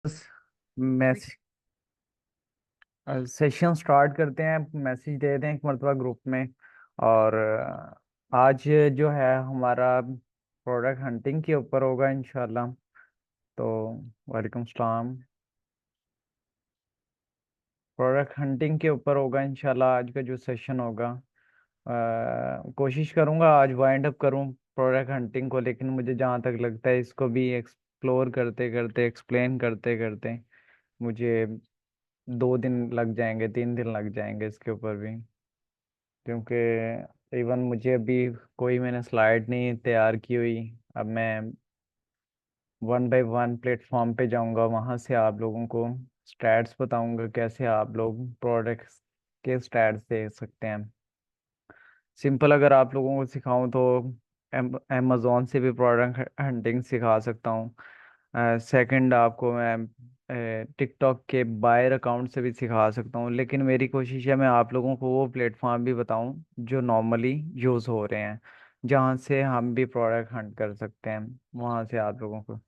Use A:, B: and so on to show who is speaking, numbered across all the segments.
A: Message session start करते हैं। Message दे दें एक मरतबा ग्रुप में। और आज जो है हमारा प्रोडक्ट हंटिंग के ऊपर होगा इंशाल्लाह। तो वालेकुम सलाम। प्रोडक्ट हंटिंग के ऊपर होगा इंशाल्लाह आज का जो सेशन होगा। कोशिश करूंगा आज वाइंड अप करूं प्रोडक्ट हंटिंग को, लेकिन मुझे जहां तक लगता है इसको भी एक्सप्लोर करते करते एक्सप्लेन करते करते मुझे 2 दिन लग जाएंगे, 3 दिन लग जाएंगे इसके ऊपर भी। क्योंकि इवन मुझे अभी कोई मैंने स्लाइड नहीं तैयार की हुई। अब मैं वन बाय वन प्लेटफॉर्म पे जाऊंगा, वहां से आप लोगों को स्टैट्स बताऊंगा कैसे आप लोग प्रोडक्ट्स के स्टैट्स दे सकते हैं। सिंपल अगर आप लोगों को सिखाऊं तो अमेजोन से भी प्रोडक्ट हंटिंग सिखा सकता हूँ। सेकंड आपको मैं टिकटॉक के बायर अकाउंट से भी सिखा सकता हूँ, लेकिन मेरी कोशिश है मैं आप लोगों को वो प्लेटफॉर्म भी बताऊँ जो नॉर्मली यूज़ हो रहे हैं, जहाँ से हम भी प्रोडक्ट हंट कर सकते हैं, वहाँ से आप लोगों को।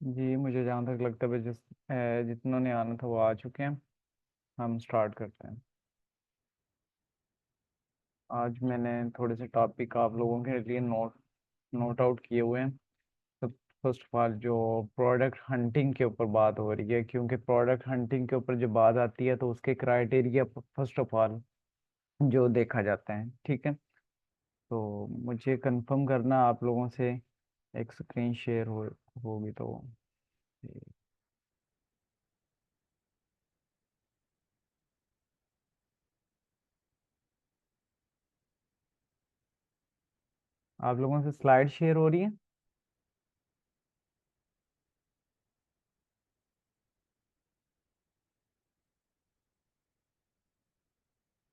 A: जी मुझे जहाँ तक लगता है जितनों ने आना था वो आ चुके हैं। हम स्टार्ट करते हैं। आज मैंने थोड़े से टॉपिक आप लोगों के लिए नोट नोट आउट किए हुए हैं। तो फर्स्ट ऑफ ऑल जो प्रोडक्ट हंटिंग के ऊपर बात हो रही है, क्योंकि प्रोडक्ट हंटिंग के ऊपर जब बात आती है तो उसके क्राइटेरिया फर्स्ट ऑफ ऑल जो देखा जाता है, ठीक है। तो मुझे कंफर्म करना आप लोगों से, एक स्क्रीन शेयर होगी तो आप लोगों से स्लाइड शेयर हो रही है।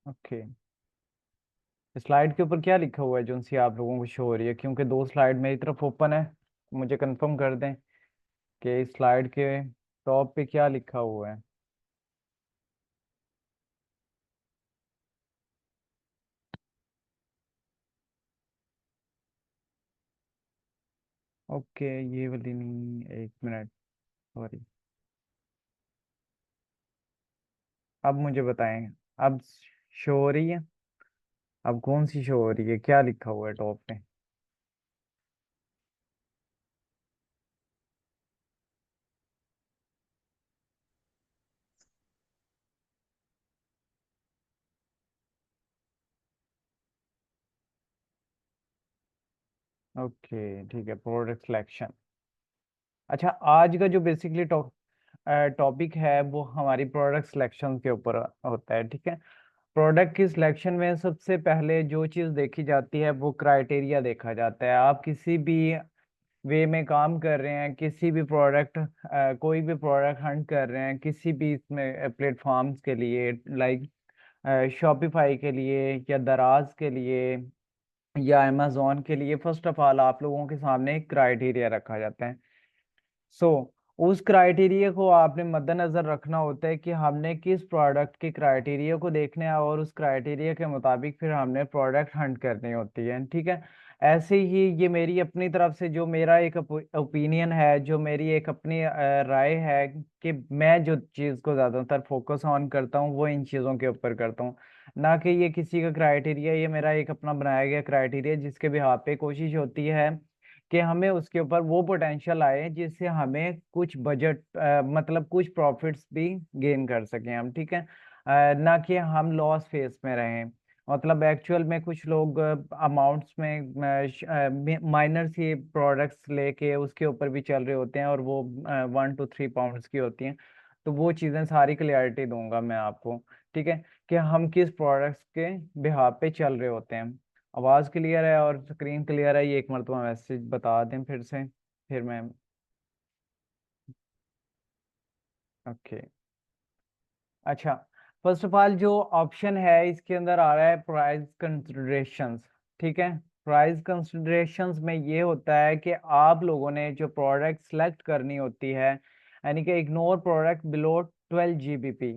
A: ओके। स्लाइड के ऊपर क्या लिखा हुआ है जो सी आप लोगों को शो हो रही है, क्योंकि 2 स्लाइड मेरी तरफ ओपन है। मुझे कंफर्म कर दें कि इस स्लाइड के टॉप पे क्या लिखा हुआ है। ओके, ये वाली नहीं, एक मिनट, सॉरी। अब मुझे बताएं, अब शो हो रही है? अब कौन सी शो हो रही है, क्या लिखा हुआ है टॉप पे? ओके ठीक है, प्रोडक्ट सिलेक्शन। अच्छा, आज का जो बेसिकली टॉपिक है वो हमारी प्रोडक्ट सिलेक्शन के ऊपर होता है, ठीक है। प्रोडक्ट की सिलेक्शन में सबसे पहले जो चीज़ देखी जाती है वो क्राइटेरिया देखा जाता है। आप किसी भी वे में काम कर रहे हैं, किसी भी प्रोडक्ट कोई भी प्रोडक्ट हंट कर रहे हैं किसी भी इसमें प्लेटफॉर्म्स के लिए, लाइक शॉपिफाई के लिए या दराज के लिए या अमेजोन के लिए, फर्स्ट ऑफ ऑल आप लोगों के सामने एक क्राइटेरिया रखा जाता है। सो उस क्राइटेरिया को आपने मद्देनजर रखना होता है कि हमने किस प्रोडक्ट के क्राइटेरिया को देखना है और उस क्राइटेरिया के मुताबिक फिर हमने प्रोडक्ट हंट करनी होती है, ठीक है। ऐसे ही ये मेरी अपनी तरफ से जो मेरा एक ओपिनियन है, जो मेरी एक अपनी राय है कि मैं जो चीज़ को ज़्यादातर फोकस ऑन करता हूँ वो इन चीज़ों के ऊपर करता हूँ, ना कि ये किसी का क्राइटेरिया। ये मेरा एक अपना बनाया गया क्राइटेरिया जिसके बिहार पे कोशिश होती है कि हमें उसके ऊपर वो पोटेंशियल आए जिससे हमें कुछ बजट मतलब कुछ प्रॉफिट्स भी गेन कर सकें हम, ठीक है। ना कि हम लॉस फेस में रहें। मतलब एक्चुअल में कुछ लोग अमाउंट्स में माइनर सी प्रोडक्ट्स लेके उसके ऊपर भी चल रहे होते हैं और वो 1 to 3 पाउंड्स की होती हैं। तो वो चीज़ें सारी क्लियरिटी दूंगा मैं आपको, ठीक है, कि हम किस प्रोडक्ट्स के बिहार पे चल रहे होते हैं। आवाज क्लियर है और स्क्रीन क्लियर है, ये एक मरतबा मैसेज बता दें फिर से, फिर मैं। ओके। अच्छा, फर्स्ट ऑफ ऑल जो ऑप्शन है इसके अंदर आ रहा है प्राइस कंसिडरेशंस, ठीक है। प्राइस कंसिडरेशंस में ये होता है कि आप लोगों ने जो प्रोडक्ट सेलेक्ट करनी होती है, यानी कि ignore product below 12 GBP।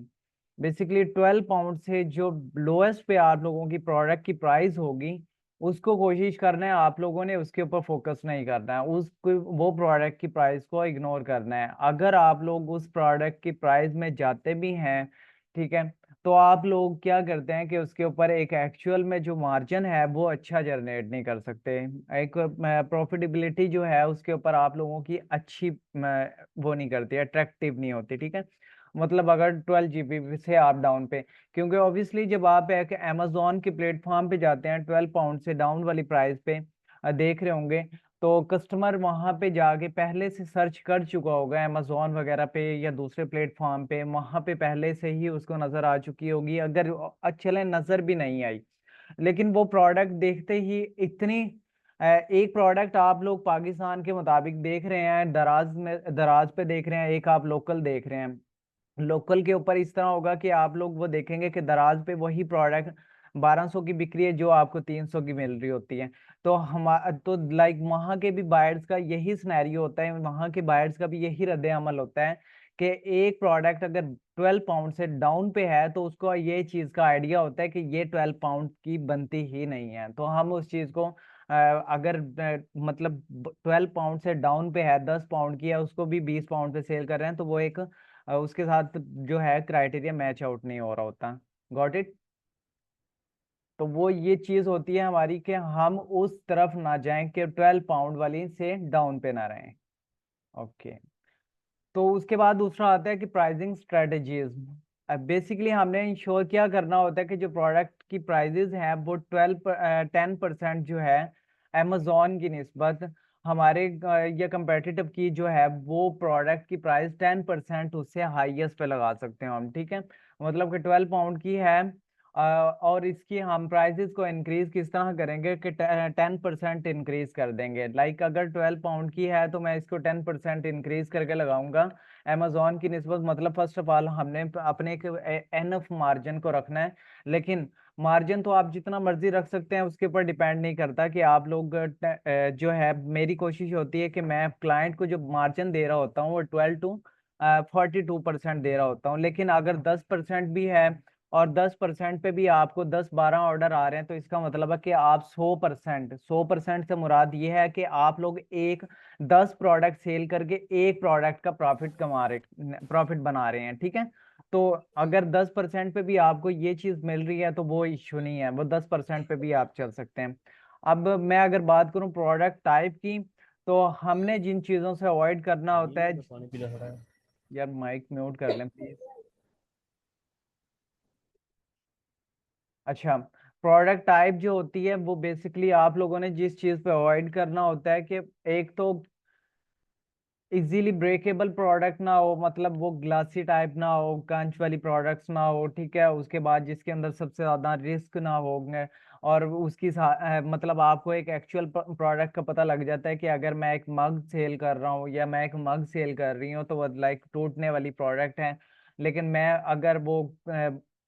A: Basically 12 pound से जो लोएस्ट पे आप लोगों की प्रोडक्ट की प्राइस होगी उसको कोशिश करना है आप लोगों ने उसके ऊपर फोकस नहीं करना है, उसको वो प्रोडक्ट की प्राइस को इग्नोर करना है। अगर आप लोग उस प्रोडक्ट की प्राइस में जाते भी हैं, ठीक है, तो आप लोग क्या करते हैं कि उसके ऊपर एक एक्चुअल में जो मार्जिन है वो अच्छा जनरेट नहीं कर सकते। एक प्रॉफिटेबिलिटी जो है उसके ऊपर आप लोगों की अच्छी वो नहीं करती, अट्रैक्टिव नहीं होती, ठीक है। मतलब अगर 12 GB से आप डाउन पे, क्योंकि ऑब्वियसली जब आप एक अमेजोन के प्लेटफॉर्म पे जाते हैं 12 पाउंड से डाउन वाली प्राइस पे देख रहे होंगे, तो कस्टमर वहां पे जाके पहले से सर्च कर चुका होगा अमेजोन वगैरह पे या दूसरे प्लेटफॉर्म पे, वहां पे पहले से ही उसको नजर आ चुकी होगी। अगर चले नजर भी नहीं आई, लेकिन वो प्रोडक्ट देखते ही इतनी एक प्रोडक्ट आप लोग पाकिस्तान के मुताबिक देख रहे हैं, दराज में दराज पे देख रहे हैं, एक आप लोकल देख रहे हैं। लोकल के ऊपर इस तरह होगा कि आप लोग वो देखेंगे कि दराज पे वही प्रोडक्ट 1200 की बिक्री है जो आपको 300 की मिल रही होती है। तो हम तो लाइक वहाँ के भी बायर्स का यही सिनेरियो होता है, वहाँ के बायर्स का भी यही रद्द अमल होता है कि एक प्रोडक्ट अगर 12 पाउंड से डाउन पे है तो उसको ये चीज़ का आइडिया होता है कि ये 12 पाउंड की बनती ही नहीं है। तो हम उस चीज़ को अगर मतलब 12 पाउंड से डाउन पे है, 10 पाउंड की है, उसको भी 20 पाउंड पे सेल कर रहे हैं, तो वो एक उसके साथ जो है क्राइटेरिया मैच आउट नहीं हो रहा होता। Got it. तो वो ये चीज होती है हमारी कि हम उस तरफ ना जाएं कि 12 पाउंड वाली से डाउन पे ना रहें। ओके। तो उसके बाद दूसरा आता है कि प्राइसिंग स्ट्रेटजीज। बेसिकली हमने इंश्योर क्या करना होता है कि जो प्रोडक्ट की प्राइजेज हैं वो 10% जो है अमेजोन की निस्बत हमारे या कंपेटिटिव की जो है वो प्रोडक्ट की प्राइस 10% उससे हाईएस्ट पे लगा सकते हैं हम, ठीक है। मतलब कि 12 पाउंड की है और इसकी हम प्राइसेस को इंक्रीज किस तरह करेंगे कि 10% इंक्रीज कर देंगे। लाइक अगर 12 पाउंड की है तो मैं इसको 10% इंक्रीज करके लगाऊंगा अमेजोन की निस्बत। मतलब फर्स्ट ऑफ ऑल हमने अपने एक एनफ मार्जिन को रखना है। लेकिन मार्जिन तो आप जितना मर्जी रख सकते हैं, उसके ऊपर डिपेंड नहीं करता कि आप लोग जो है, मेरी कोशिश होती है कि मैं क्लाइंट को जो मार्जिन दे रहा होता हूँ वो 12 to 42% दे रहा होता हूँ। लेकिन अगर 10% भी है और 10% पे भी आपको 10-12 ऑर्डर आ रहे हैं, तो इसका मतलब है कि आप 100% से मुराद ये है कि आप लोग एक 10 प्रोडक्ट सेल करके एक प्रोडक्ट का प्रॉफिट बना रहे हैं, ठीक है। तो अगर 10% पे भी आपको ये चीज मिल रही है तो वो इश्यू नहीं है, वो 10% पे भी आप चल सकते हैं। अब मैं अगर बात करूं प्रोडक्ट टाइप की, तो हमने जिन चीजों से अवॉइड करना होता है।
B: पानी पीला थोड़ा है।
A: यार माइक म्यूट कर लें प्लीज। अच्छा, प्रोडक्ट टाइप जो होती है वो बेसिकली आप लोगों ने जिस चीज पे अवॉइड करना होता है कि एक तो इजीली ब्रेकेबल प्रोडक्ट ना हो, मतलब वो ग्लासी टाइप ना हो, कांच वाली प्रोडक्ट्स ना हो, ठीक है। उसके बाद जिसके अंदर सबसे ज्यादा रिस्क ना हो, और उसकी मतलब आपको एक एक्चुअल प्रोडक्ट का पता लग जाता है कि अगर मैं एक मग सेल कर रहा हूँ या मैं एक मग सेल कर रही हूँ तो वो लाइक टूटने वाली प्रोडक्ट है। लेकिन मैं अगर वो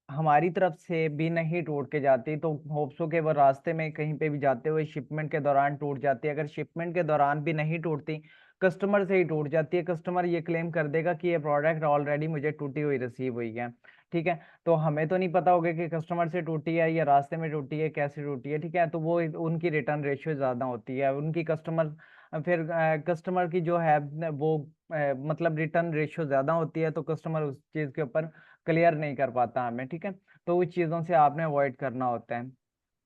A: हमारी तरफ से भी नहीं टूट के जाती तो होप्सो के वो रास्ते में कहीं पे भी जाते हुए शिपमेंट के दौरान टूट जाती है। अगर शिपमेंट के दौरान भी नहीं टूटती, कस्टमर से ही टूट जाती है, कस्टमर ये क्लेम कर देगा कि ये प्रोडक्ट ऑलरेडी मुझे टूटी हुई रिसीव हुई है, ठीक है। तो हमें तो नहीं पता होगा कि कस्टमर से टूटी है या रास्ते में टूटी है, कैसे टूटी है, ठीक है। तो वो उनकी रिटर्न रेशियो ज़्यादा होती है, उनकी कस्टमर फिर कस्टमर की जो है वो मतलब रिटर्न रेशियो ज़्यादा होती है, तो कस्टमर उस चीज़ के ऊपर क्लियर नहीं कर पाता हमें, ठीक है। तो उस चीज़ों से आपने अवॉइड करना होता है।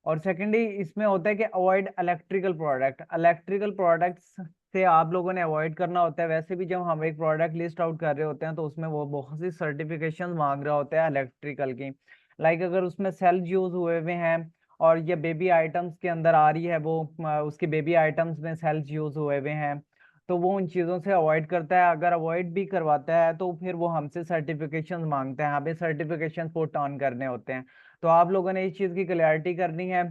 A: और सेकेंडली इसमें होता है कि avoid electrical product. Electrical products से आप लोगों ने अवॉइड करना होता है। वैसे भी जब हम एक प्रोडक्ट लिस्ट आउट कर रहे होते हैं तो उसमें वो बहुत सी सर्टिफिकेशन मांग रहा होता है इलेक्ट्रिकल की। लाइक अगर उसमें सेल्स यूज हुए हुए हैं और ये बेबी आइटम्स के अंदर आ रही है, वो उसके बेबी आइटम्स में सेल्स यूज हुए हुए हैं, तो वो उन चीज़ों से अवॉइड करता है। अगर अवॉइड भी करवाता है तो फिर वो हमसे सर्टिफिकेशन मांगता है, हमें सर्टिफिकेशन पुट ऑन करने होते हैं। तो आप लोगों ने इस चीज़ की क्लैरिटी करनी है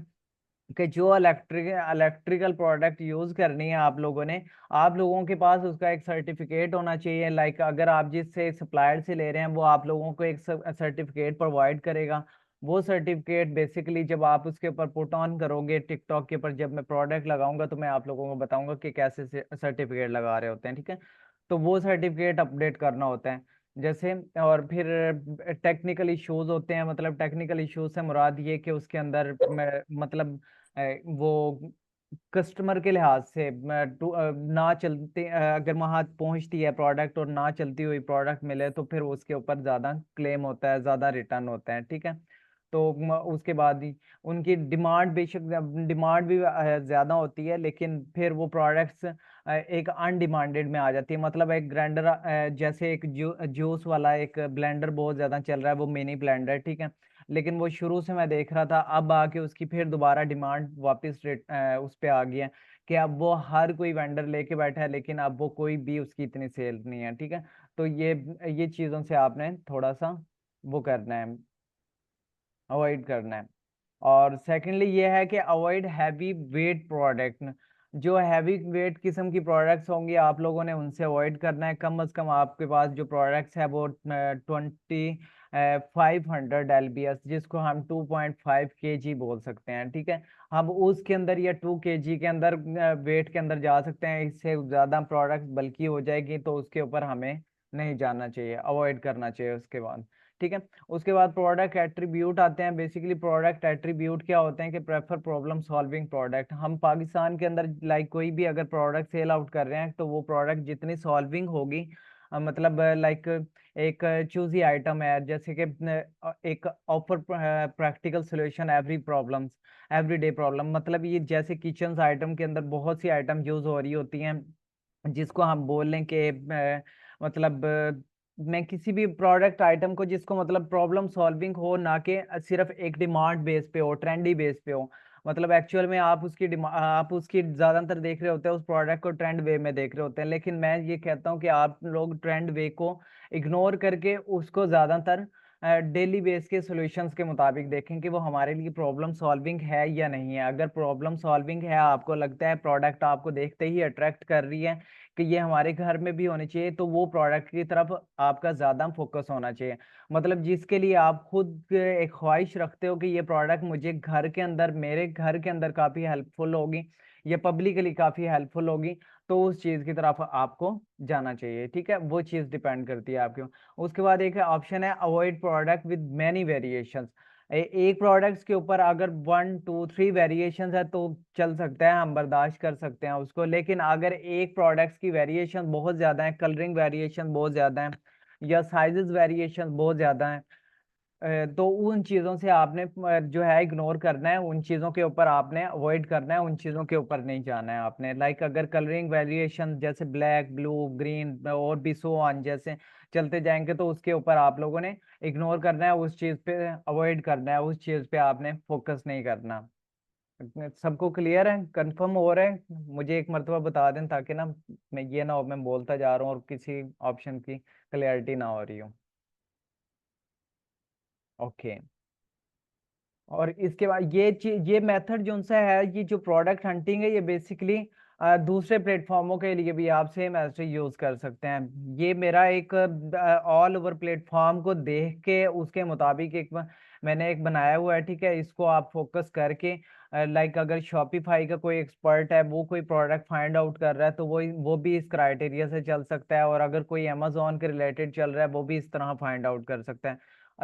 A: कि जो इलेक्ट्रिकल प्रोडक्ट यूज करनी है आप लोगों ने, आप लोगों के पास उसका एक सर्टिफिकेट होना चाहिए। लाइक अगर आप जिससे सप्लायर से ले रहे हैं वो आप लोगों को एक सर्टिफिकेट प्रोवाइड करेगा। वो सर्टिफिकेट बेसिकली जब आप उसके ऊपर पुट ऑन करोगे टिकटॉक के ऊपर, जब मैं प्रोडक्ट लगाऊंगा तो मैं आप लोगों को बताऊंगा कि कैसे सर्टिफिकेट लगा रहे होते हैं, ठीक है। तो वो सर्टिफिकेट अपडेट करना होता है जैसे। और फिर टेक्निकल इश्यूज होते हैं, मतलब टेक्निकल इश्यूज से मुराद ये कि उसके अंदर मतलब वो कस्टमर के लिहाज से ना चलते अगर वहां पहुंचती है प्रोडक्ट और ना चलती हुई प्रोडक्ट मिले तो फिर उसके ऊपर ज्यादा क्लेम होता है, ज्यादा रिटर्न होता है, ठीक है। तो उसके बाद ही उनकी डिमांड बेशक डिमांड भी ज्यादा होती है, लेकिन फिर वो प्रोडक्ट्स एक अनडिमांडेड में आ जाती है। मतलब एक ग्राइंडर जैसे एक जूस वाला एक ब्लेंडर बहुत ज्यादा चल रहा है, वो मिनी ब्लेंडर, ठीक है। लेकिन वो शुरू से मैं देख रहा था, अब आके उसकी फिर दोबारा डिमांड वापस उस पे आ गई है कि अब वो हर कोई वेंडर लेके बैठा है, लेकिन अब वो कोई भी उसकी इतनी सेल नहीं है, ठीक है। तो ये चीज़ों से आपने थोड़ा सा वो करना है, अवॉइड करना है। और सेकेंडली ये है कि अवॉइड हैवी वेट प्रोडक्ट। जो हैवी वेट किस्म की प्रोडक्ट्स होंगी आप लोगों ने उनसे अवॉइड करना है। कम से कम आपके पास जो प्रोडक्ट्स है वो 500 LBS, जिसको हम 2.5 kg बोल सकते हैं, ठीक है। हम उसके अंदर या 2 kg के अंदर वेट के अंदर जा सकते हैं। इससे ज़्यादा प्रोडक्ट बल्कि हो जाएगी तो उसके ऊपर हमें नहीं जाना चाहिए, अवॉइड करना चाहिए उसके बाद, ठीक है। उसके बाद प्रोडक्ट एट्रीब्यूट आते हैं। बेसिकली प्रोडक्ट एट्रीब्यूट क्या होते हैं कि प्रेफर प्रॉब्लम सॉल्विंग प्रोडक्ट। हम पाकिस्तान के अंदर लाइक कोई भी अगर प्रोडक्ट सेल आउट कर रहे हैं तो वो प्रोडक्ट जितनी सॉल्विंग होगी, मतलब लाइक एक चूजी आइटम है जैसे कि एक offer practical solution every problems, everyday problem. मतलब ये जैसे किचन आइटम के अंदर बहुत सी आइटम यूज हो रही होती हैं जिसको हम बोल लें कि मतलब मैं किसी भी प्रोडक्ट आइटम को जिसको मतलब प्रॉब्लम सॉल्विंग हो, ना कि सिर्फ एक डिमांड बेस पे हो, ट्रेंडी बेस पे हो। मतलब एक्चुअल में आप उसकी ज्यादातर देख रहे होते हैं उस प्रोडक्ट को ट्रेंड वे में देख रहे होते हैं, लेकिन मैं ये कहता हूँ कि आप लोग ट्रेंड वे को इग्नोर करके उसको ज्यादातर डेली बेस के सॉल्यूशंस के मुताबिक देखें कि वो हमारे लिए प्रॉब्लम सॉल्विंग है या नहीं है। अगर प्रॉब्लम सॉल्विंग है, आपको लगता है प्रोडक्ट आपको देखते ही अट्रैक्ट कर रही है कि ये हमारे घर में भी होनी चाहिए, तो वो प्रोडक्ट की तरफ आपका ज्यादा फोकस होना चाहिए। मतलब जिसके लिए आप खुद एक ख्वाहिश रखते हो कि ये प्रोडक्ट मुझे घर के अंदर, मेरे घर के अंदर काफी हेल्पफुल होगी, ये पब्लिकली काफी हेल्पफुल होगी, तो उस चीज की तरफ आपको जाना चाहिए, ठीक है। वो चीज डिपेंड करती है आपके। उसके बाद एक ऑप्शन है avoid product with many variations. एक प्रोडक्ट्स के ऊपर अगर 1 2 3 वेरिएशंस है तो चल सकता है, हम बर्दाश्त कर सकते हैं उसको। लेकिन अगर एक प्रोडक्ट्स की वेरिएशन बहुत ज्यादा है, कलरिंग वेरिएशन बहुत ज्यादा है या साइजेस वेरिएशन बहुत ज्यादा है, तो उन चीजों से आपने जो है इग्नोर करना है, उन चीजों के ऊपर आपने अवॉइड करना है, उन चीजों के ऊपर नहीं जाना है आपने। लाइक अगर कलरिंग वेरिएशन जैसे ब्लैक, ब्लू, ग्रीन और भी सो ऑन जैसे चलते जाएंगे तो उसके ऊपर आप लोगों ने इग्नोर करना है, उस चीज पे अवॉइड करना है, उस चीज पे आपने फोकस नहीं करना। सबको क्लियर है, कंफर्म हो रहा है? मुझे एक मरतबा बता दें ताकि ना मैं ये ना हो मैं बोलता जा रहा हूँ और किसी ऑप्शन की क्लियरिटी ना हो रही हो। ओके। और इसके बाद ये चीज, ये मेथड जो सा है, ये जो प्रोडक्ट हंटिंग है, ये बेसिकली दूसरे प्लेटफॉर्मों के लिए भी आप सेम ऐसे यूज कर सकते हैं। ये मेरा एक ऑल ओवर प्लेटफॉर्म को देख के उसके मुताबिक एक मैंने एक बनाया हुआ है, ठीक है। इसको आप फोकस करके लाइक अगर शॉपिफाई का कोई एक्सपर्ट है, वो कोई प्रोडक्ट फाइंड आउट कर रहा है, तो वो भी इस क्राइटेरिया से चल सकता है। और अगर कोई अमेजोन के रिलेटेड चल रहा है, वो भी इस तरह फाइंड आउट कर सकता है।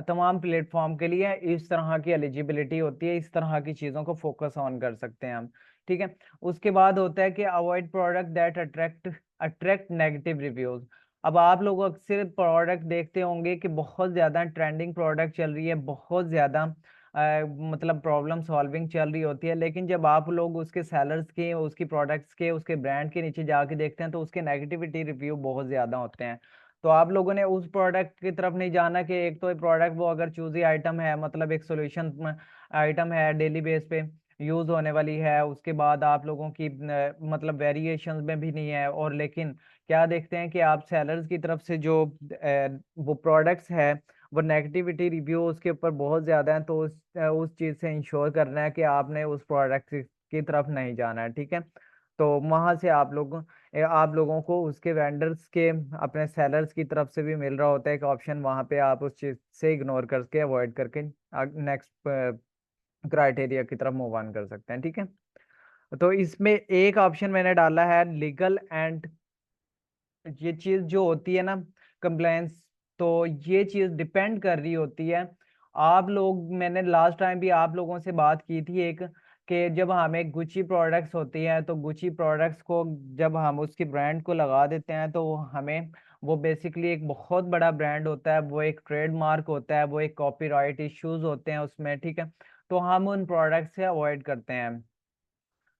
A: तमाम प्लेटफॉर्म के लिए इस तरह की एलिजिबिलिटी होती है, इस तरह की चीज़ों को फोकस ऑन कर सकते हैं हम, ठीक है। उसके बाद होता है कि avoid product that attract negative reviews. अब आप लोग अक्सर प्रोडक्ट देखते होंगे कि बहुत ज़्यादा ट्रेंडिंग प्रोडक्ट चल रही है, बहुत ज़्यादा मतलब प्रॉब्लम सॉल्विंग चल रही होती है, लेकिन जब आप लोग उसके सेलर्स के, उसकी प्रोडक्ट्स के, उसके ब्रांड के नीचे जाके देखते हैं तो उसके नेगेटिविटी रिव्यू बहुत ज़्यादा होते हैं। तो आप लोगों ने उस प्रोडक्ट की तरफ नहीं जाना कि एक तो प्रोडक्ट वो अगर चूजी आइटम है, मतलब एक सॉल्यूशन आइटम है, डेली बेस पे यूज होने वाली है, उसके बाद आप लोगों की मतलब वेरिएशंस में भी नहीं है, और लेकिन क्या देखते हैं कि आप सेलर्स की तरफ से जो वो प्रोडक्ट्स है, वो नेगेटिविटी रिव्यू उसके ऊपर बहुत ज्यादा है। तो उस चीज से इंश्योर करना है कि आपने उस प्रोडक्ट की तरफ नहीं जाना है, ठीक है। तो वहां से आप लोगों को उसके वेंडर्स के, अपने सेलर्स की तरफ से भी मिल रहा होता है एक ऑप्शन, वहां पे आप उस चीज से इग्नोर करके, अवॉइड करके नेक्स्ट क्राइटेरिया की तरफ मूव ऑन कर सकते हैं, ठीक है। तो इसमें एक ऑप्शन मैंने डाला है लीगल एंड, ये चीज जो होती है ना, कंप्लायंस, तो ये चीज डिपेंड कर रही होती है। आप लोग, मैंने लास्ट टाइम भी आप लोगों से बात की थी एक, कि जब हमें गुची प्रोडक्ट्स होती हैं, तो गुची प्रोडक्ट्स को जब हम उसकी ब्रांड को लगा देते हैं, तो हमें वो बेसिकली एक बहुत बड़ा ब्रांड होता है, वो एक ट्रेडमार्क होता है, वो एक कॉपीराइट इश्यूज होते हैं उसमें, ठीक है। तो हम उन प्रोडक्ट्स से अवॉइड करते हैं।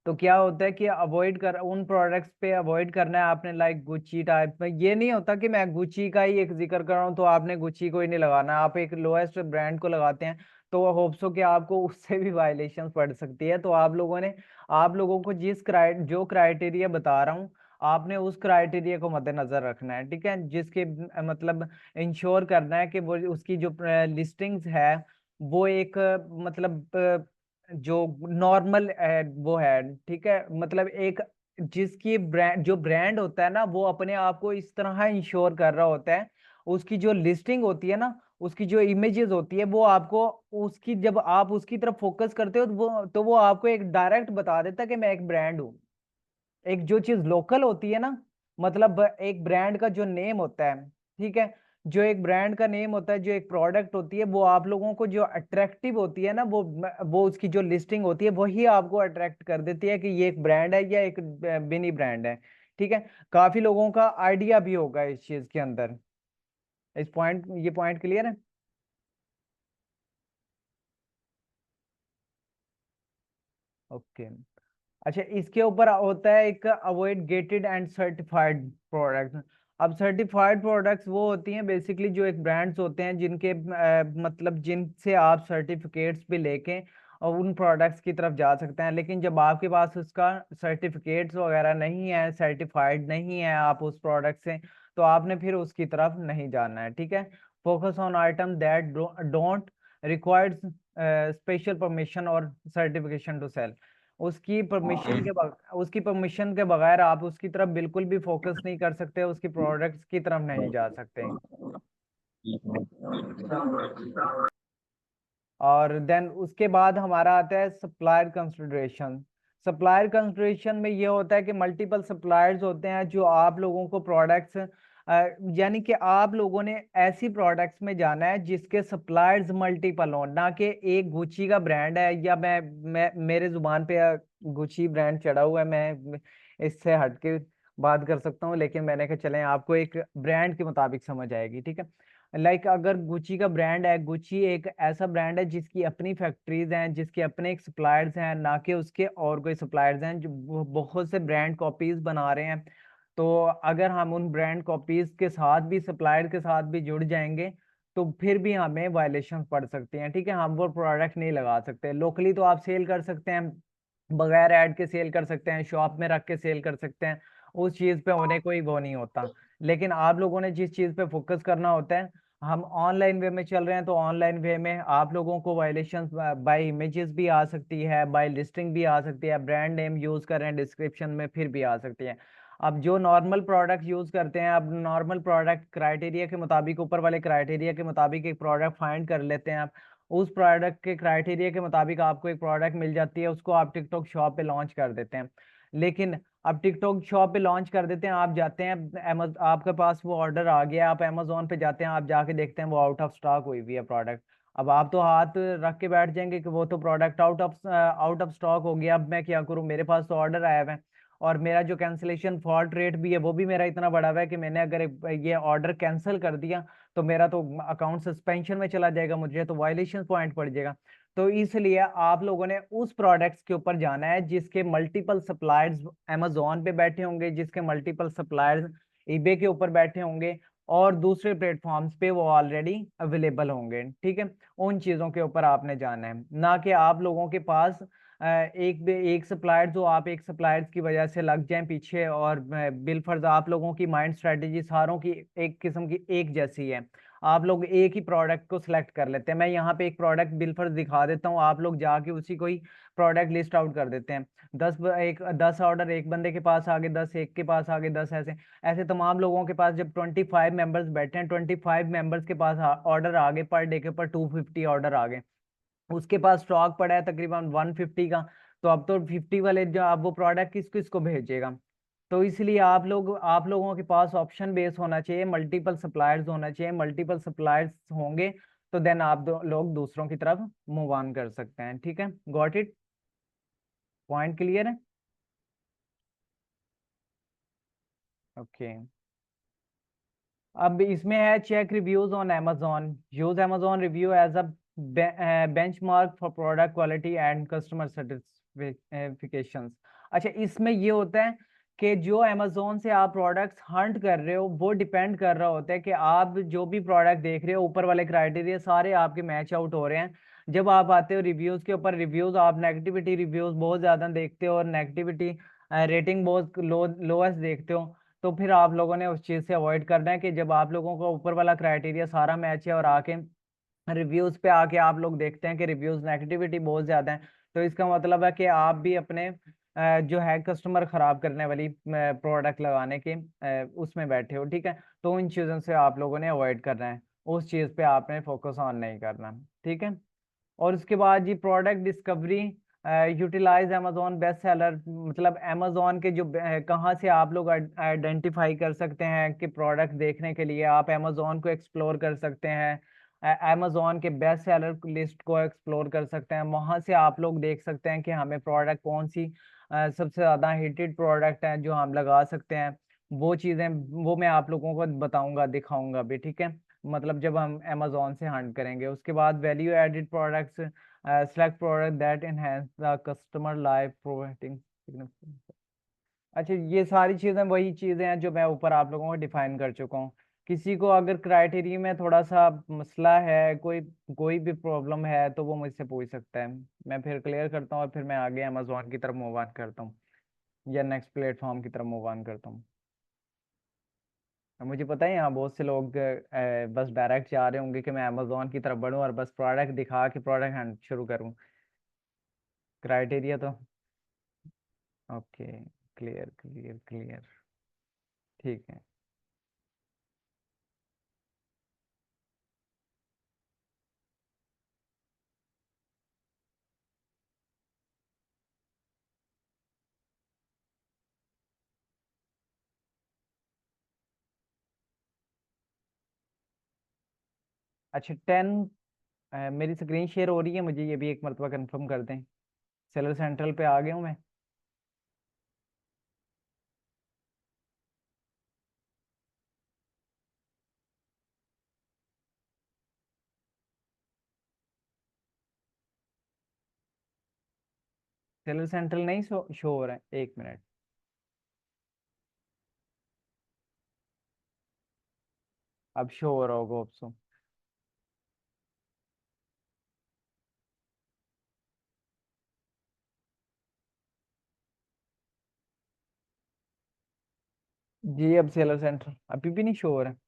A: तो क्या होता है कि अवॉइड कर, उन प्रोडक्ट्स पे अवॉइड करना है आपने, लाइक गुच्ची टाइप में। ये नहीं होता कि मैं गुच्ची का ही एक जिक्र कर रहा हूँ तो आपने गुच्ची को ही नहीं लगाना, आप एक लोएस्ट ब्रांड को लगाते हैं, तो होप्स हो कि आपको उससे भी वायलेशन पड़ सकती है। तो आप लोगों को जो क्राइटेरिया बता रहा हूँ, आपने उस क्राइटेरिया को मद्देनजर रखना है, ठीक है। जिसके मतलब इंश्योर करना है कि वो उसकी जो लिस्टिंग्स है, वो एक जो नॉर्मल वो है, ठीक है। मतलब एक जिसकी ब्रांड, जो ब्रांड होता है ना, वो अपने आप को इस तरह इंश्योर कर रहा होता है, उसकी जो लिस्टिंग होती है ना, उसकी जो इमेजेस होती है, वो आपको उसकी, जब आप उसकी तरफ फोकस करते हो, तो वो आपको एक डायरेक्ट बता देता है कि मैं एक ब्रांड हूँ। एक जो चीज लोकल होती है ना, मतलब एक ब्रांड का जो नेम होता है, ठीक है, जो एक ब्रांड का नेम होता है, जो एक प्रोडक्ट होती है, वो आप लोगों को जो अट्रैक्टिव होती है ना, वो उसकी जो लिस्टिंग होती है, वही आपको अट्रैक्ट कर देती है कि ये एक ब्रांड है या एक मिनी ब्रांड है, ठीक है। काफी लोगों का आइडिया भी होगा इस चीज के अंदर। ये पॉइंट क्लियर है? ओके। अच्छा, इसके ऊपर होता है एक avoid gated and certified product. अब सर्टिफाइड प्रोडक्ट्स वो होती हैं बेसिकली, जो एक ब्रांड्स होते हैं जिनके मतलब जिनसे आप सर्टिफिकेट्स भी लेके और उन प्रोडक्ट्स की तरफ जा सकते हैं। लेकिन जब आपके पास उसका सर्टिफिकेट्स वगैरह नहीं है, सर्टिफाइड नहीं है आप उस प्रोडक्ट से, तो आपने फिर उसकी तरफ नहीं जाना है, ठीक है। Focus on item that don't requires special permission और सर्टिफिकेशन टू सेल। उसकी परमिशन के बगैर आप उसकी तरफ बिल्कुल भी फोकस नहीं कर सकते, उसकी प्रोडक्ट्स की तरफ नहीं जा सकते। और देन उसके बाद हमारा आता है सप्लायर कंसिडरेशन। सप्लायर कंसिडरेशन में ये होता है कि मल्टीपल सप्लायर्स होते हैं जो आप लोगों को प्रोडक्ट्स, यानी कि आप लोगों ने ऐसी प्रोडक्ट्स में जाना है जिसके सप्लायर्स मल्टीपल हों, ना कि एक गुची का ब्रांड है, या मैं मेरे जुबान पे गुची ब्रांड चढ़ा हुआ है, मैं इससे हट के बात कर सकता हूँ, लेकिन मैंने कहा चलें आपको एक ब्रांड के मुताबिक समझ आएगी, ठीक है। लाइक अगर गुची का ब्रांड है, गुची एक ऐसा ब्रांड है जिसकी अपनी फैक्ट्रीज हैं, जिसके अपने एक सप्लायर्स हैं, ना कि उसके और कोई सप्लायर्स हैं जो बहुत से ब्रांड कॉपीज बना रहे हैं। तो अगर हम उन ब्रांड कॉपीज के साथ भी, सप्लायर के साथ भी जुड़ जाएंगे, तो फिर भी हमें वायलेशन पड़ सकती हैं, ठीक है। हम वो प्रोडक्ट नहीं लगा सकते। लोकली तो आप सेल कर सकते हैं, बगैर ऐड के सेल कर सकते हैं, शॉप में रख के सेल कर सकते हैं, उस चीज पे होने कोई वो नहीं होता। लेकिन आप लोगों ने जिस चीज पे फोकस करना होता है, हम ऑनलाइन वे में चल रहे हैं, तो ऑनलाइन वे में आप लोगों को वायलेशन बाय इमेजेस भी आ सकती है, बाय लिस्टिंग भी आ सकती है, ब्रांड नेम यूज कर रहे हैं डिस्क्रिप्शन में फिर भी आ सकती है। अब जो नॉर्मल प्रोडक्ट यूज करते हैं, अब नॉर्मल प्रोडक्ट क्राइटेरिया के मुताबिक, ऊपर वाले क्राइटेरिया के मुताबिक एक प्रोडक्ट फाइंड कर लेते हैं आप, उस प्रोडक्ट के क्राइटेरिया के मुताबिक आपको एक प्रोडक्ट मिल जाती है, उसको आप टिकटॉक शॉप पे लॉन्च कर देते हैं। लेकिन अब टिकटॉक शॉप पे लॉन्च कर देते हैं, आप जाते हैं आपके पास वो ऑर्डर आ गया, आप अमेजोन पे जाते हैं, आप जाके देखते हैं वो आउट ऑफ स्टॉक हुई हुई है प्रोडक्ट। अब आप तो हाथ रख के बैठ जाएंगे कि वो तो प्रोडक्ट आउट ऑफ स्टॉक हो गया, अब मैं क्या करूं, मेरे पास तो ऑर्डर आया हुआ है, और मेरा जो कैंसिलेशन फॉल्ट रेट भी है वो भी मेरा इतना बढ़ा हुआ है कि मैंने अगर ये ऑर्डर कैंसिल कर दिया तो मेरा तो अकाउंट सस्पेंशन में चला जाएगा, मुझे तो वायलेशन पॉइंट पड़ जाएगा। तो इसलिए आप लोगों ने उस प्रोडक्ट्स के ऊपर जाना है जिसके मल्टीपल सप्लायर्स अमेजोन पे बैठे होंगे, जिसके मल्टीपल सप्लायर्स ईबे के ऊपर बैठे होंगे, और दूसरे प्लेटफॉर्म्स पे वो ऑलरेडी अवेलेबल होंगे। ठीक है, उन चीजों के ऊपर आपने जाना है, ना कि आप लोगों के पास एक सप्लायर, जो आप एक सप्लायर्स की वजह से लग जाएं पीछे, और बिलफर्ज आप लोगों की माइंड स्ट्रेटेजी सारों की एक किस्म की एक जैसी है, आप लोग एक ही प्रोडक्ट को सिलेक्ट कर लेते हैं। मैं यहाँ पे एक प्रोडक्ट बिलफर्ज दिखा देता हूँ, आप लोग जाके उसी को ही प्रोडक्ट लिस्ट आउट कर देते हैं। 10 ऑर्डर एक बंदे के पास आ गए, 10 एक के पास आ गए, 10 ऐसे ऐसे तमाम लोगों के पास, जब 25 मेंबर्स बैठे हैं, 25 मेंबर्स के पास ऑर्डर आ गए, पर डे के ऊपर 250 ऑर्डर आ गए, उसके पास स्टॉक पड़ा है तकरीबन 150 का, तो अब तो 50 वाले जो आप वो प्रोडक्ट किस किसको भेजेगा। तो इसलिए आप लोगों के पास ऑप्शन बेस होना चाहिए, मल्टीपल सप्लायर्स होना चाहिए, मल्टीपल सप्लायर्स होंगे तो देन आप लोग दूसरों की तरफ मूव ऑन कर सकते हैं। ठीक है, गॉट इट, पॉइंट क्लियर है? ओके। अब इसमें है check reviews on amazon, use amazon review as a benchmark for product quality and customer certifications. अच्छा, इसमें ये होता है कि जो amazon से आप प्रोडक्ट्स हंट कर रहे हो, वो डिपेंड कर रहा होता है कि आप जो भी प्रोडक्ट देख रहे हो, ऊपर वाले क्राइटेरिया सारे आपके मैच आउट हो रहे हैं। जब आप आते हो रिव्यूज के ऊपर, रिव्यूज आप नेगेटिविटी रिव्यूज बहुत ज्यादा देखते हो, और नेगेटिविटी रेटिंग बहुत लोएस्ट देखते हो, तो फिर आप लोगों ने उस चीज से अवॉइड करना है कि जब आप लोगों को ऊपर वाला क्राइटेरिया सारा मैच है, और आके रिव्यूज पे आके आप लोग देखते हैं कि रिव्यूज नेगेटिविटी बहुत ज्यादा है, तो इसका मतलब है कि आप भी अपने जो है कस्टमर खराब करने वाली प्रोडक्ट लगाने के उसमें बैठे हो। ठीक है, तो उन चीजों से आप लोगों ने अवॉइड करना है, उस चीज पे आपने फोकस ऑन नहीं करना। ठीक है, और उसके बाद जी product discovery, utilize Amazon best seller, मतलब अमेजोन के जो कहाँ से आप लोग आइडेंटिफाई कर सकते हैं कि प्रोडक्ट देखने के लिए आप अमेजोन को एक्सप्लोर कर सकते हैं, अमेजोन के बेस्ट सेलर लिस्ट को एक्सप्लोर कर सकते हैं, वहां से आप लोग देख सकते हैं कि हमें प्रोडक्ट कौन सी सबसे ज्यादा हिटेड प्रोडक्ट है जो हम लगा सकते हैं। वो चीजें वो मैं आप लोगों को बताऊंगा, दिखाऊंगा भी। ठीक है, मतलब जब हम अमेजोन से हंट करेंगे, उसके बाद value added products, select product that enhance the customer life providing. अच्छा, ये सारी चीजें वही चीजें हैं जो मैं ऊपर आप लोगों को डिफाइन कर चुका हूँ। किसी को अगर क्राइटेरिया में थोड़ा सा मसला है, कोई कोई भी प्रॉब्लम है, तो वो मुझसे पूछ सकता है, मैं फिर क्लियर करता हूँ, और फिर मैं आगे अमेजोन की तरफ मूव ऑन करता हूँ, या नेक्स्ट प्लेटफॉर्म की तरफ मूव ऑन करता हूँ। मुझे पता है यहाँ बहुत से लोग बस डायरेक्ट चाह रहे होंगे कि मैं अमेजोन की तरफ बढ़ूं और बस प्रोडक्ट दिखा के प्रोडक्ट हैंड शुरू करूं। क्राइटेरिया तो ओके, क्लियर क्लियर क्लियर। ठीक है। अच्छा, 10, मेरी स्क्रीन शेयर हो रही है, मुझे ये भी एक मरतबा कंफर्म कर दें। सेलर सेंट्रल पे आ गया हूँ मैं। सेलर सेंट्रल नहीं शो हो रहा है, एक मिनट। अब शो हो रहा होगा ऑप्शन। जी अब सेलर सेंटर अभी भी नहीं शो हो रहा है।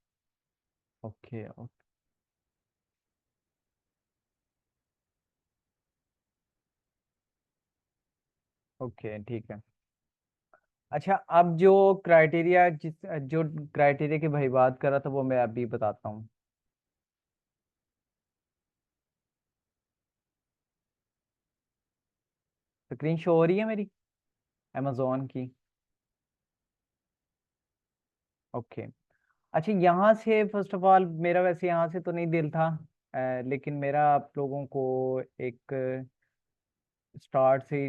A: Okay okay. ओके ठीक है। अच्छा अब जो क्राइटेरिया जो क्राइटेरिया की भाई बात कर रहा था वो मैं अभी बताता हूँ। स्क्रीन शो हो रही है मेरी अमेजोन की। ओके। अच्छा यहाँ से फर्स्ट ऑफ ऑल मेरा वैसे यहाँ से तो नहीं दिल था, लेकिन मेरा आप लोगों को एक स्टार्ट से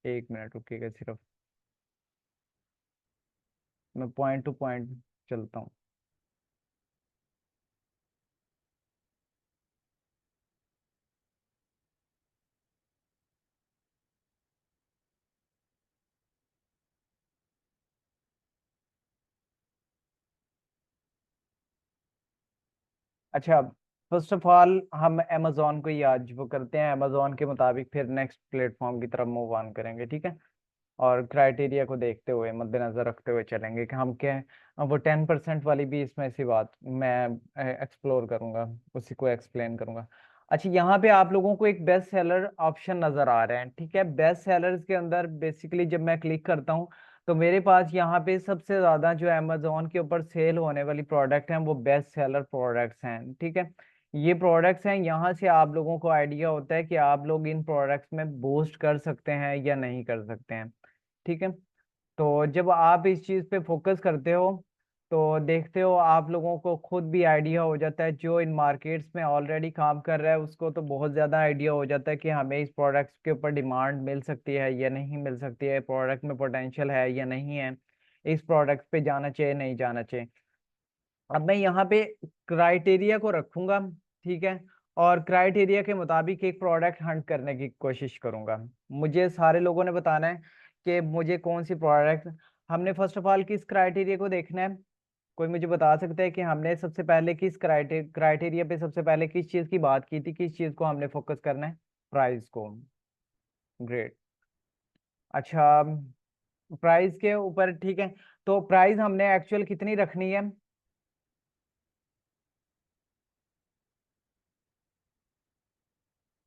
A: एक मिनट रुकिएगा सिर्फ, मैं पॉइंट टू पॉइंट चलता हूँ। अच्छा फर्स्ट ऑफ ऑल हम अमेजोन को ही आज वो करते हैं, अमेजोन के मुताबिक फिर नेक्स्ट प्लेटफॉर्म की तरफ मूव ऑन करेंगे, ठीक है। और क्राइटेरिया को देखते हुए मद्देनजर रखते हुए चलेंगे कि हम क्या वो 10% वाली भी इसमें सी बात मैं एक्सप्लोर करूंगा, उसी को एक्सप्लेन करूंगा। अच्छा यहाँ पे आप लोगों को एक बेस्ट सेलर ऑप्शन नजर आ रहे हैं, ठीक है। बेस्ट सेलर्स के अंदर बेसिकली जब मैं क्लिक करता हूँ तो मेरे पास यहाँ पे सबसे ज्यादा जो अमेजोन के ऊपर सेल होने वाली प्रोडक्ट हैं वो बेस्ट सेलर प्रोडक्ट्स हैं, ठीक है। ये प्रोडक्ट्स हैं, यहाँ से आप लोगों को आइडिया होता है कि आप लोग इन प्रोडक्ट्स में बूस्ट कर सकते हैं या नहीं कर सकते हैं, ठीक है। तो जब आप इस चीज पे फोकस करते हो तो देखते हो आप लोगों को खुद भी आइडिया हो जाता है, जो इन मार्केट्स में ऑलरेडी काम कर रहा है उसको तो बहुत ज्यादा आइडिया हो जाता है कि हमें इस प्रोडक्ट्स के ऊपर डिमांड मिल सकती है या नहीं मिल सकती है, प्रोडक्ट में पोटेंशियल है या नहीं है, इस प्रोडक्ट पे जाना चाहिए नहीं जाना चाहिए। अब मैं यहाँ पे क्राइटेरिया को रखूंगा, ठीक है। और क्राइटेरिया के मुताबिक एक प्रोडक्ट हंट करने की कोशिश करूंगा। मुझे सारे लोगों ने बताना है कि मुझे कौन सी प्रोडक्ट, हमने फर्स्ट ऑफ ऑल किस क्राइटेरिया को देखना है। कोई मुझे बता सकता है कि हमने सबसे पहले किस क्राइटेरिया पे सबसे पहले किस चीज़ की बात की थी, किस चीज़ को हमने फोकस करना है? प्राइस को। ग्रेट। अच्छा प्राइस के ऊपर ठीक है। तो प्राइस हमने एक्चुअल कितनी रखनी है?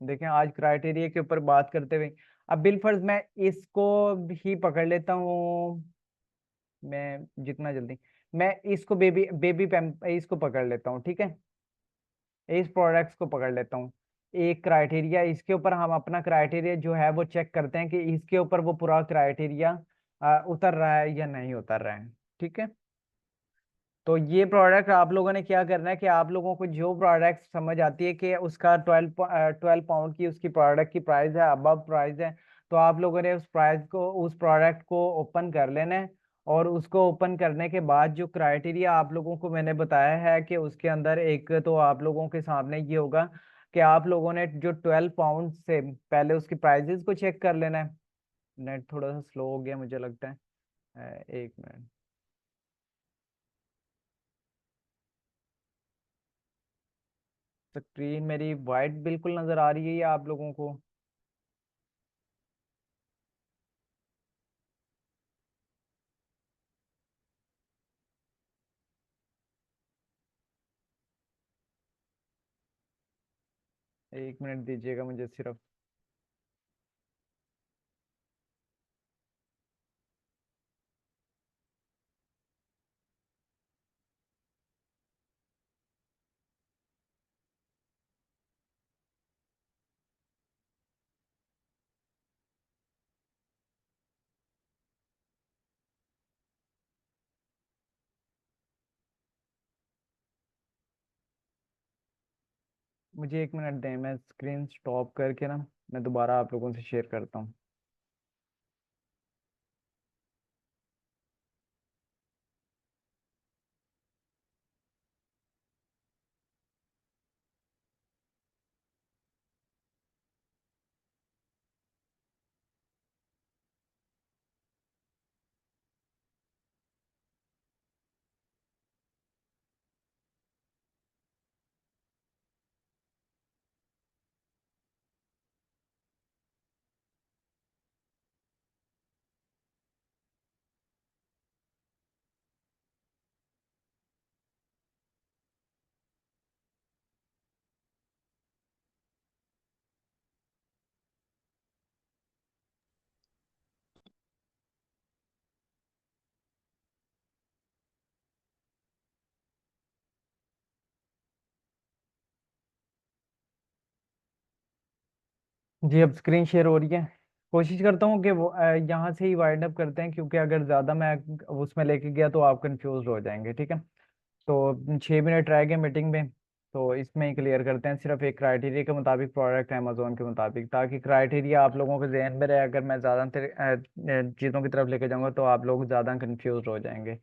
A: देखें आज क्राइटेरिया के ऊपर बात करते हुए, अब बिलफर्ज मैं इसको ही पकड़ लेता हूँ। मैं जितना जल्दी मैं इसको बेबी बेबी पैम इसको पकड़ लेता हूँ, ठीक है। इस प्रोडक्ट्स को पकड़ लेता हूँ। एक क्राइटेरिया इसके ऊपर हम अपना क्राइटेरिया जो है वो चेक करते हैं कि इसके ऊपर वो पूरा क्राइटेरिया उतर रहा है या नहीं उतर रहा है, ठीक है। तो ये प्रोडक्ट आप लोगों ने क्या करना है कि आप लोगों को जो प्रोडक्ट समझ आती है कि उसका 12 पाउंड की उसकी प्रोडक्ट की प्राइस है, अबव प्राइस है, तो आप लोगों ने उस प्राइस को उस प्रोडक्ट को ओपन कर लेना है। और उसको ओपन करने के बाद जो क्राइटेरिया आप लोगों को मैंने बताया है कि उसके अंदर एक तो आप लोगों के सामने ये होगा कि आप लोगों ने जो 12 पाउंड से पहले उसकी प्राइजेस को चेक कर लेना है। नेट थोड़ा सा स्लो हो गया मुझे लगता है, एक मिनट। स्क्रीन मेरी वाइट बिल्कुल नजर आ रही है या आप लोगों को? एक मिनट दीजिएगा मुझे सिर्फ। मुझे एक मिनट दें, मैं स्क्रीन स्टॉप करके ना मैं दोबारा आप लोगों से शेयर करता हूँ। जी अब स्क्रीन शेयर हो रही है। कोशिश करता हूँ कि वो यहाँ से ही वाइंड अप करते हैं, क्योंकि अगर ज़्यादा मैं उसमें लेके गया तो आप कंफ्यूज हो जाएंगे। ठीक है, तो 6 मिनट रह गए मीटिंग में, तो इसमें ही क्लियर करते हैं। सिर्फ एक क्राइटेरिया के मुताबिक प्रोडक्ट है अमेजोन के मुताबिक, ताकि क्राइटेरिया आप लोगों के जहन में रहे। अगर मैं ज़्यादा चीज़ों की तरफ लेके जाऊंगा तो आप लोग ज़्यादा कंफ्यूज हो जाएंगे।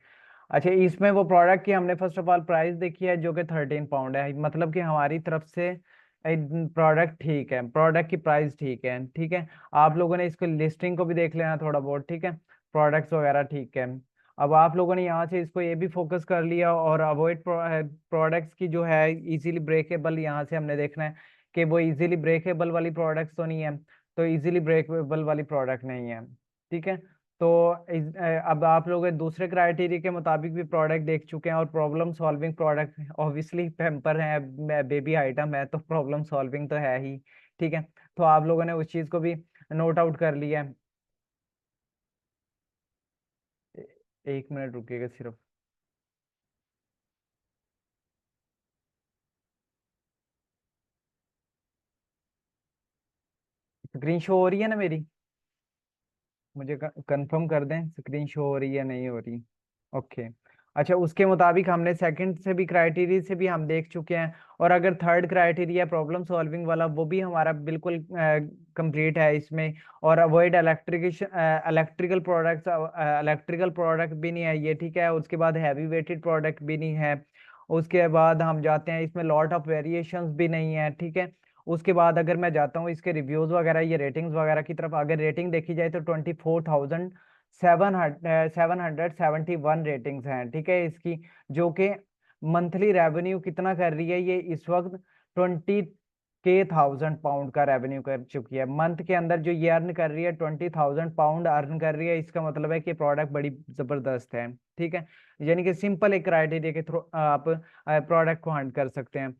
A: अच्छा, इसमें वो प्रोडक्ट की हमने फर्स्ट ऑफ ऑल प्राइस देखी है जो कि 13 पाउंड है, मतलब कि हमारी तरफ से प्रोडक्ट ठीक है, प्रोडक्ट की प्राइस ठीक है। ठीक है, आप लोगों ने इसको लिस्टिंग को भी देख लेना थोड़ा बहुत। ठीक है, प्रोडक्ट्स वगैरह ठीक है। अब आप लोगों ने यहाँ से इसको ये भी फोकस कर लिया, और अवॉइड प्रोडक्ट्स की जो है इजीली ब्रेकेबल, यहाँ से हमने देखना है कि वो इजीली ब्रेकेबल वाली प्रोडक्ट्स तो नहीं है, तो इजीली ब्रेकेबल वाली प्रोडक्ट नहीं है। ठीक है, तो अब आप लोग दूसरे क्राइटेरिया के मुताबिक भी प्रोडक्ट देख चुके हैं, और problem solving product obviously pamper है, बेबी आइटम है, तो प्रॉब्लम सॉल्विंग तो है ही। ठीक है, तो आप लोगों ने उस चीज़ को भी नोट आउट कर लिया है। 1 मिनट रुकिएगा सिर्फ। स्क्रीन शो हो रही है ना मेरी? मुझे कंफर्म कर दें स्क्रीन शो हो रही है नहीं हो रही। ओके। अच्छा, उसके मुताबिक हमने सेकंड से भी क्राइटेरिया से भी हम देख चुके हैं, और अगर थर्ड क्राइटेरिया प्रॉब्लम सॉल्विंग वाला, वो भी हमारा बिल्कुल कंप्लीट है इसमें। और avoid electrical products, electrical product भी नहीं है ये। ठीक है, उसके बाद हैवी वेटेड प्रोडक्ट भी नहीं है। उसके बाद हम जाते हैं, इसमें लॉट ऑफ वेरिएशंस भी नहीं है। ठीक है, उसके बाद अगर मैं जाता हूँ इसके रिव्यूज वगैरह, ये रेटिंग्स वगैरह की तरफ, अगर रेटिंग देखी जाए तो 24,771 रेटिंग्स हैं। ठीक है इसकी, जो कि मंथली रेवेन्यू कितना कर रही है ये इस वक्त, 20,000 पाउंड का रेवेन्यू कर चुकी है। मंथ के अंदर जो ये अर्न कर रही है, 20,000 पाउंड अर्न कर रही है। इसका मतलब है कि प्रोडक्ट बड़ी जबरदस्त है। ठीक है, यानी कि सिंपल एक क्राइटेरिया के थ्रू आप प्रोडक्ट को हंट कर सकते हैं।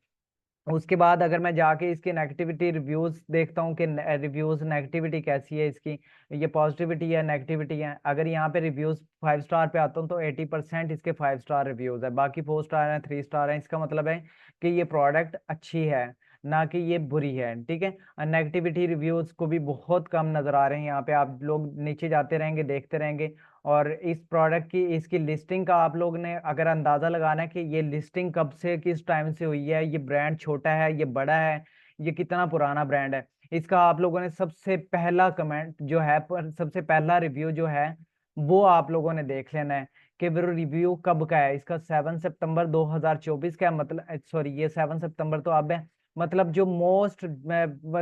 A: उसके बाद अगर मैं जाके इसके नेगेटिविटी रिव्यूज देखता हूँ कि रिव्यूज नेगेटिविटी कैसी है इसकी, ये पॉजिटिविटी है नेगेटिविटी है। अगर यहाँ पे रिव्यूज 5 स्टार पे आता हूँ तो 80% इसके 5 स्टार रिव्यूज है, बाकी 4 स्टार हैं, 3 स्टार हैं। इसका मतलब है कि ये प्रोडक्ट अच्छी है, ना कि ये बुरी है। ठीक है, नेगेटिविटी रिव्यूज को भी बहुत कम नजर आ रहे हैं यहाँ पे। आप लोग नीचे जाते रहेंगे देखते रहेंगे, और इस प्रोडक्ट की इसकी लिस्टिंग का आप लोग ने अगर अंदाजा लगाना है कि ये लिस्टिंग कब से किस टाइम से हुई है, ये ब्रांड छोटा है ये बड़ा है, ये कितना पुराना ब्रांड है, इसका आप लोगों ने सबसे पहला कमेंट जो है, पर सबसे पहला रिव्यू जो है वो आप लोगों ने देख लेना है कि वो रिव्यू कब का है। इसका 7 सितंबर 2024 का है, मतलब सॉरी ये 7 सितंबर तो अब है, मतलब जो मोस्ट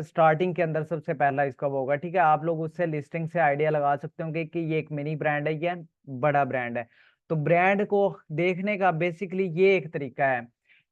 A: स्टार्टिंग के अंदर सबसे पहला इसका वो होगा। ठीक है, आप लोग उससे लिस्टिंग से आइडिया लगा सकते होंगे कि ये एक मिनी ब्रांड है या बड़ा ब्रांड है। तो ब्रांड को देखने का बेसिकली ये एक तरीका है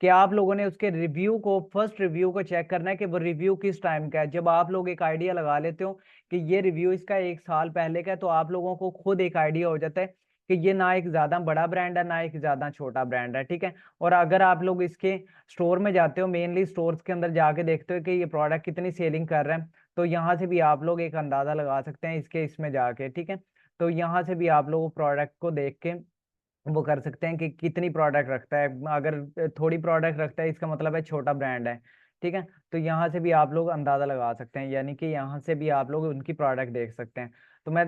A: कि आप लोगों ने उसके रिव्यू को, फर्स्ट रिव्यू को चेक करना है कि वो रिव्यू किस टाइम का है। जब आप लोग एक आइडिया लगा लेते हो कि ये रिव्यू इसका 1 साल पहले का है, तो आप लोगों को खुद एक आइडिया हो जाता है कि ये ना एक ज्यादा बड़ा ब्रांड है ना एक ज्यादा छोटा ब्रांड है। ठीक है, और अगर आप लोग इसके स्टोर में जाते हो, मेनली स्टोर्स के अंदर जाके देखते हो कि ये प्रोडक्ट कितनी सेलिंग कर रहा है, तो यहाँ से भी आप लोग एक अंदाजा लगा सकते हैं इसके इसमें जाके। ठीक है, तो यहाँ से भी आप लोग प्रोडक्ट को देख के वो कर सकते हैं कि कितनी प्रोडक्ट रखता है। अगर थोड़ी प्रोडक्ट रखता है इसका मतलब है छोटा ब्रांड है। ठीक है, तो यहाँ से भी आप लोग अंदाजा लगा सकते हैं, यानी कि यहाँ से भी आप लोग उनकी प्रोडक्ट देख सकते हैं। तो मैं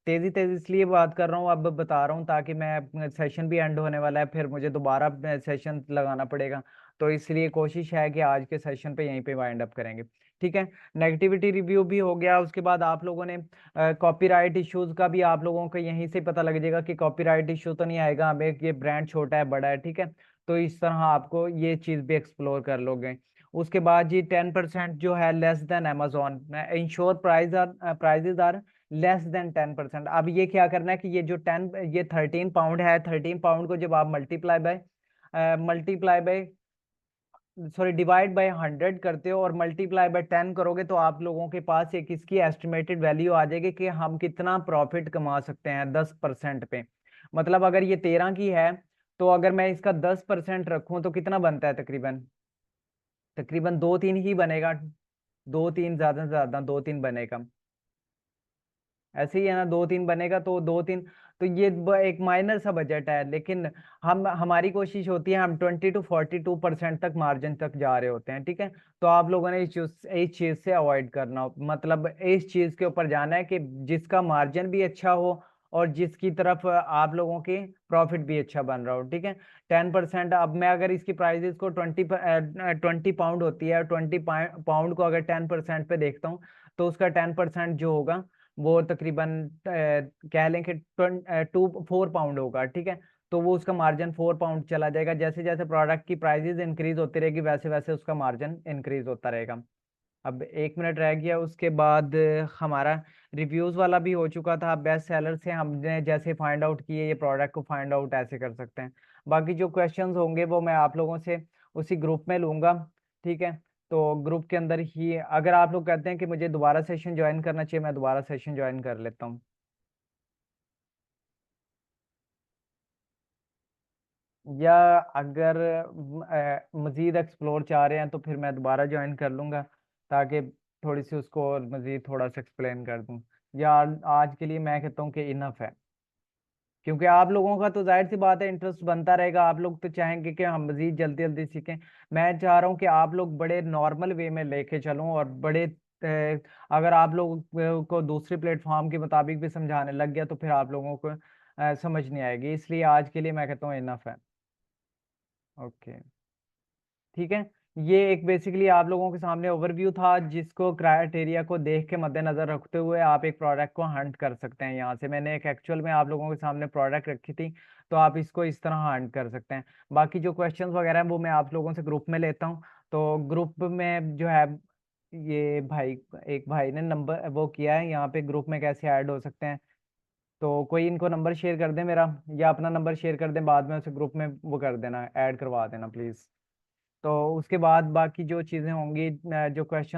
A: तेजी तेजी इसलिए बात कर रहा हूँ, अब बता रहा हूँ, ताकि मैं सेशन भी एंड होने वाला है, फिर मुझे दोबारा सेशन लगाना पड़ेगा। तो इसलिए कोशिश है कि आज के सेशन पे यहीं पे वाइंड अप करेंगे। ठीक है, नेगेटिविटी रिव्यू भी हो गया। उसके बाद आप लोगों ने कॉपीराइट इश्यूज का भी आप लोगों को यहीं से पता लग जाएगा कि कॉपीराइट इश्यू तो नहीं आएगा हमें, ये ब्रांड छोटा है बड़ा है। ठीक है, तो इस तरह आपको ये चीज भी एक्सप्लोर कर लोगे। उसके बाद जी 10% जो है less than Amazon, ensure prices are less than 10%। अब ये क्या करना है कि ये जो 13 पाउंड है, 13 पाउंड को जब आप multiply by sorry divide by 100 करते हो और मल्टीप्लाई बाय 10 करोगे, तो आप लोगों के पास एक इसकी एस्टिमेटेड वैल्यू आ जाएगी कि हम कितना प्रॉफिट कमा सकते हैं 10% पे। मतलब अगर ये 13 की है, तो अगर मैं इसका 10% रखूं तो कितना बनता है तकरीबन, तकरीबन 2-3 ही बनेगा। 2-3 ज्यादा से ज्यादा 2-3 बनेगा। ऐसे ही है ना, 2-3 बनेगा तो 2-3। तो ये एक माइनर सा बजट है, लेकिन हम हमारी कोशिश होती है, हम 20 to 42% तक मार्जिन तक जा रहे होते हैं, ठीक है। तो आप लोगों ने इस चीज से अवॉइड करना मतलब इस चीज के ऊपर जाना है कि जिसका मार्जिन भी अच्छा हो और जिसकी तरफ आप लोगों की प्रॉफिट भी अच्छा बन रहा हो, ठीक है। 10%, अब मैं अगर इसकी प्राइजेस को 20 पाउंड होती है, 20 पाउंड को अगर 10% पे देखता हूँ, तो उसका 10% जो होगा वो तकरीबन कह लें कि 4 पाउंड होगा, ठीक है। तो वो उसका मार्जिन 4 पाउंड चला जाएगा। जैसे जैसे प्रोडक्ट की प्राइसेस इंक्रीज होती रहेगी, वैसे वैसे उसका मार्जिन इंक्रीज होता रहेगा। अब 1 मिनट रह गया, उसके बाद हमारा रिव्यूज वाला भी हो चुका था। बेस्ट सेलर से हमने जैसे फाइंड आउट किए, ये प्रोडक्ट को फाइंड आउट ऐसे कर सकते हैं। बाकी जो क्वेश्चंस होंगे वो मैं आप लोगों से उसी ग्रुप में लूंगा, ठीक है। तो ग्रुप के अंदर ही अगर आप लोग कहते हैं कि मुझे दोबारा सेशन ज्वाइन करना चाहिए, मैं दोबारा सेशन ज्वाइन कर लेता हूँ। या अगर मजीद एक्सप्लोर चाह रहे हैं तो फिर मैं दोबारा ज्वाइन कर लूंगा, ताकि थोड़ी सी उसको और मजीद थोड़ा सा एक्सप्लेन कर दूं। या आज के लिए मैं कहता हूँ कि इनफ है, क्योंकि आप लोगों का तो जाहिर सी बात है इंटरेस्ट बनता रहेगा। आप लोग तो चाहेंगे कि हम मजीद जल्दी जल्दी सीखें। मैं चाह रहा हूँ कि आप लोग बड़े नॉर्मल वे में लेके चलूं, और बड़े अगर आप लोग को दूसरे प्लेटफॉर्म के मुताबिक भी समझाने लग गया तो फिर आप लोगों को समझ नहीं आएगी। इसलिए आज के लिए मैं कहता हूँ इनफ है। ओके, ठीक है। ये एक बेसिकली आप लोगों के सामने ओवरव्यू था, जिसको क्राइटेरिया को देख के मद्देनजर रखते हुए आप एक प्रोडक्ट को हंट कर सकते हैं। यहाँ से मैंने एक एक्चुअल में आप लोगों के सामने प्रोडक्ट रखी थी, तो आप इसको इस तरह हंट कर सकते हैं। बाकी जो क्वेश्चंस वगैरह हैं वो मैं आप लोगों से ग्रुप में लेता हूँ। तो ग्रुप में जो है, ये भाई, एक भाई ने नंबर वो किया है यहाँ पे, ग्रुप में कैसे ऐड हो सकते हैं। तो कोई इनको नंबर शेयर कर दे मेरा, या अपना नंबर शेयर कर दे, बाद में उसे ग्रुप में वो कर देना, ऐड करवा देना प्लीज़। तो उसके बाद बाकी जो चीज़ें होंगी, जो क्वेश्चन